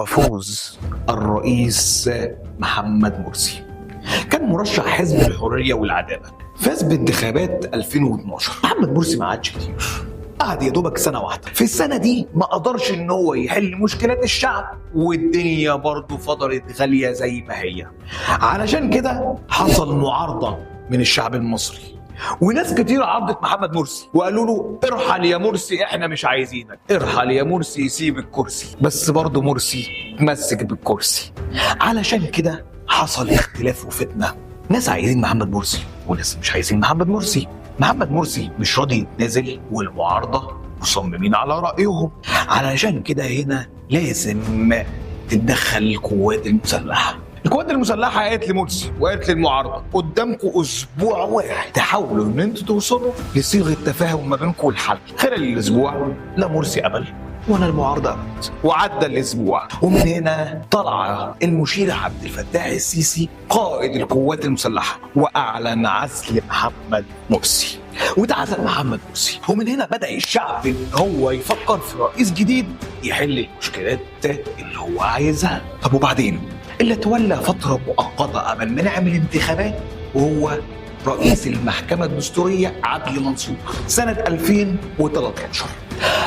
وفوز الرئيس محمد مرسي. كان مرشح حزب الحرية والعدالة، فاز بانتخابات 2012. محمد مرسي ما قعدش كتير، قعد يا دوبك سنة واحدة. في السنة دي ما قدرش ان هو يحل مشكلات الشعب، والدنيا برضه فضلت غالية زي ما هي. علشان كده حصل معارضة من الشعب المصري، وناس كتير عرضت محمد مرسي وقالوا له ارحل يا مرسي، احنا مش عايزينك، ارحل يا مرسي، سيب الكرسي. بس برضه مرسي تمسك بالكرسي. علشان كده حصل اختلاف وفتنة، ناس عايزين محمد مرسي وناس مش عايزين محمد مرسي. محمد مرسي مش راضي يتنازل، والمعارضة مصممين على رأيهم. علشان كده هنا لازم تتدخل القوات المسلحة. القوات المسلحة قالت لمرسي وقالت للمعارضة قدامكم أسبوع واحد تحاولوا إن أنتوا توصلوا لصيغة تفاهم ما بينكم والحل. خلال الأسبوع لا مرسي قبل ولا المعارضة قبلت، وعدى الأسبوع، ومن هنا طلع المشير عبد الفتاح السيسي قائد القوات المسلحة وأعلن عزل محمد مرسي. واتعزل محمد مرسي، ومن هنا بدأ الشعب إن هو يفكر في رئيس جديد يحل المشكلات اللي هو عايزها. طب وبعدين؟ اللي تولى فترة مؤقتة قبل ما نعمل انتخابات وهو رئيس المحكمة الدستورية عدلي منصور سنة 2013.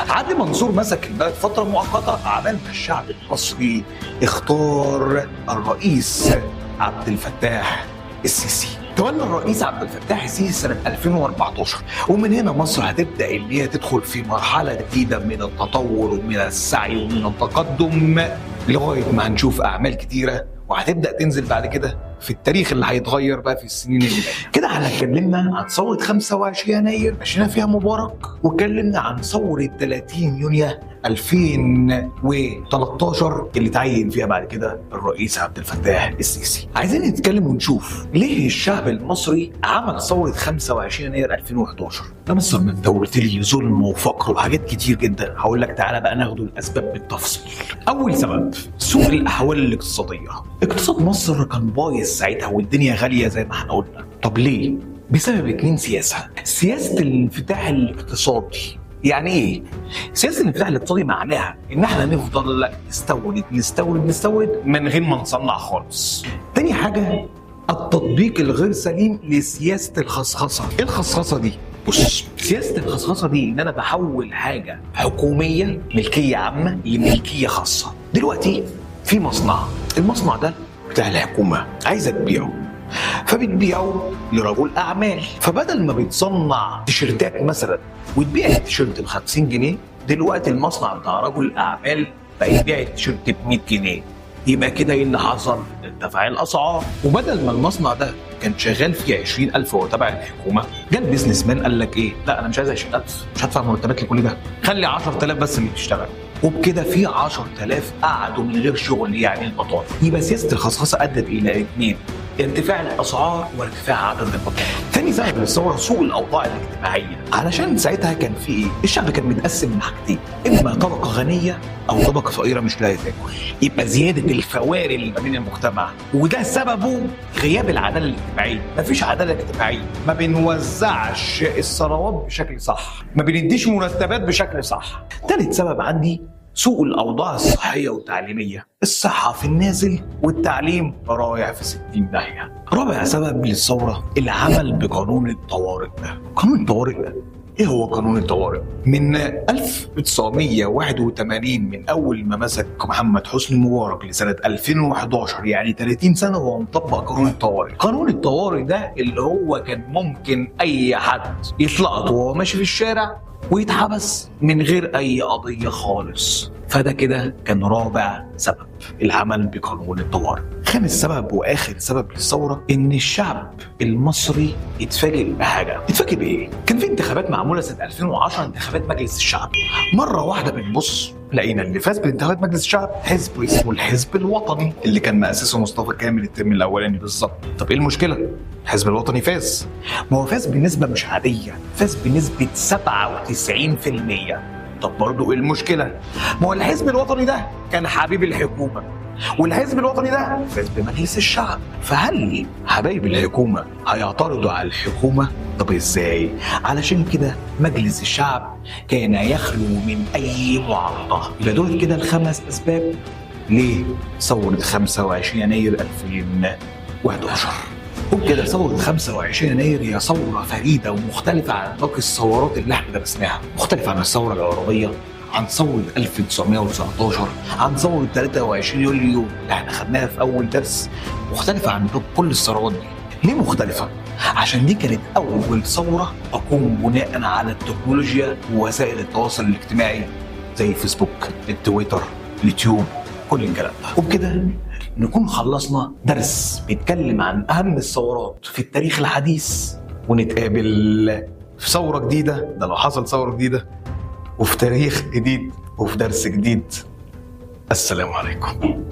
عدلي منصور مسك البلد فترة مؤقتة عبال ما الشعب المصري اختار الرئيس عبد الفتاح السيسي. تولى الرئيس عبد الفتاح السيسي سنة 2014، ومن هنا مصر هتبدأ إن هي تدخل في مرحلة جديدة من التطور ومن السعي ومن التقدم، لغاية ما هنشوف أعمال كتيرة وهتبدأ تنزل بعد كده في التاريخ اللي هيتغير بقى في السنين اللي جايه. كده احنا اتكلمنا عن ثورة 25 يناير مشينا فيها مبارك، واتكلمنا عن ثورة 30 يونيو 2013 اللي تعين فيها بعد كده الرئيس عبد الفتاح السيسي. عايزين نتكلم ونشوف ليه الشعب المصري عمل ثورة 25 يناير 2011. ده مصر من انت قلت لي ظلم وفقر وحاجات كتير جدا، هقول لك تعالى بقى ناخد الاسباب بالتفصيل. اول سبب سوء الاحوال الاقتصادية. اقتصاد مصر كان بايظ ساعتها والدنيا غالية زي ما احنا قلنا. طب ليه؟ بسبب اتنين سياسة الانفتاح الاقتصادي. يعني ايه؟ سياسة الانفتاح الاقتصادي معناها ان احنا نفضل نستورد من غير ما نصنع خالص. تاني حاجة التطبيق الغير سليم لسياسة الخصخصة. ايه الخصخصة دي؟ بص، سياسة الخصخصة دي ان انا بحول حاجة حكومية ملكية عامة لملكية خاصة. دلوقتي في مصنع، المصنع ده بتاع الحكومة عايزة تبيعه، فبتبيعه لرجل أعمال. فبدل ما بتصنع تيشيرتات مثلا وتبيع التيشيرت ب 50 جنيه، دلوقتي المصنع بتاع رجل الأعمال بقى يبيع التيشيرت ب 100 جنيه. يبقى كده ايه اللي حصل؟ ارتفع الأسعار. وبدل ما المصنع ده كان شغال فيه 20,000 وهو تبع الحكومة، جه البيزنس مان قال لك ايه؟ لا أنا مش عايز 20,000، مش هدفع مرتبات لكل ده، خلي 10,000 بس اللي بتشتغل. وبكده في 10,000 قعدوا من غير شغل، يعني البطاله. يبقى سياسه الخصخصه ادت الى اثنين: ارتفاع الاسعار وارتفاع عدد البطاله. ثاني سبب للثوره سوء الاوضاع الاجتماعيه. علشان ساعتها كان في ايه؟ الشعب كان متقسم من حاجتين: اما طبقه غنيه او طبقه فقيره مش لاقيه تاكل. يبقى زياده الفوارق اللي ما بين المجتمع، وده سببه غياب العداله الاجتماعيه. مفيش عداله اجتماعيه، ما بنوزعش الثروات بشكل صح، ما بنديش مرتبات بشكل صح. ثالث سبب عندي سوء الأوضاع الصحية والتعليمية. الصحة في النازل والتعليم رايح في 60 داهية. رابع سبب للثورة العمل بقانون الطوارئ. قانون الطوارئ ده ايه هو قانون الطوارئ؟ من 1981، من اول ما مسك محمد حسني مبارك لسنة 2011، يعني 30 سنة وهو مطبق قانون الطوارئ. قانون الطوارئ ده اللي هو كان ممكن اي حد يتلقط وهو ماشي في الشارع ويتحبس من غير اي قضية خالص. فده كده كان رابع سبب العمل بقانون الطوارئ. خامس سبب واخر سبب للثوره ان الشعب المصري يتفاجئ بحاجه. يتفاجئ بايه؟ كان في انتخابات معموله سنه 2010، انتخابات مجلس الشعب. مره واحده بنبص لقينا اللي فاز بانتخابات مجلس الشعب حزب اسمه الحزب الوطني، اللي كان مؤسسه مصطفى كامل الترم الاولاني بالظبط. طب ايه المشكله؟ الحزب الوطني فاز. ما هو فاز بنسبه مش عاديه، فاز بنسبه 97%. طب برضه ايه المشكله؟ ما هو الحزب الوطني ده كان حبيب الحكومه، والحزب الوطني ده فاز بمجلس الشعب. فهل حبايب الحكومه هيعترضوا على الحكومه؟ طب ازاي؟ علشان كده مجلس الشعب كان يخلو من اي معارضه. يبقى دول كده الخمس اسباب ليه ثورة 25 يناير 2011. وبكده ثورة 25 يناير هي ثورة فريدة ومختلفة عن باقي الثورات اللي احنا درسناها، مختلفة عن الثورة العربية، عن ثورة 1919، عن ثورة 23 يوليو اللي احنا خدناها في أول درس، مختلفة عن كل الثورات دي. ليه مختلفة؟ عشان دي كانت أول ثورة تقوم بناء على التكنولوجيا ووسائل التواصل الاجتماعي زي فيسبوك، التويتر، اليوتيوب، كل الكلام ده. وبكده نكون خلصنا درس بيتكلم عن أهم الثورات في التاريخ الحديث، ونتقابل في ثورة جديدة، ده لو حصل ثورة جديدة، وفي تاريخ جديد، وفي درس جديد. السلام عليكم.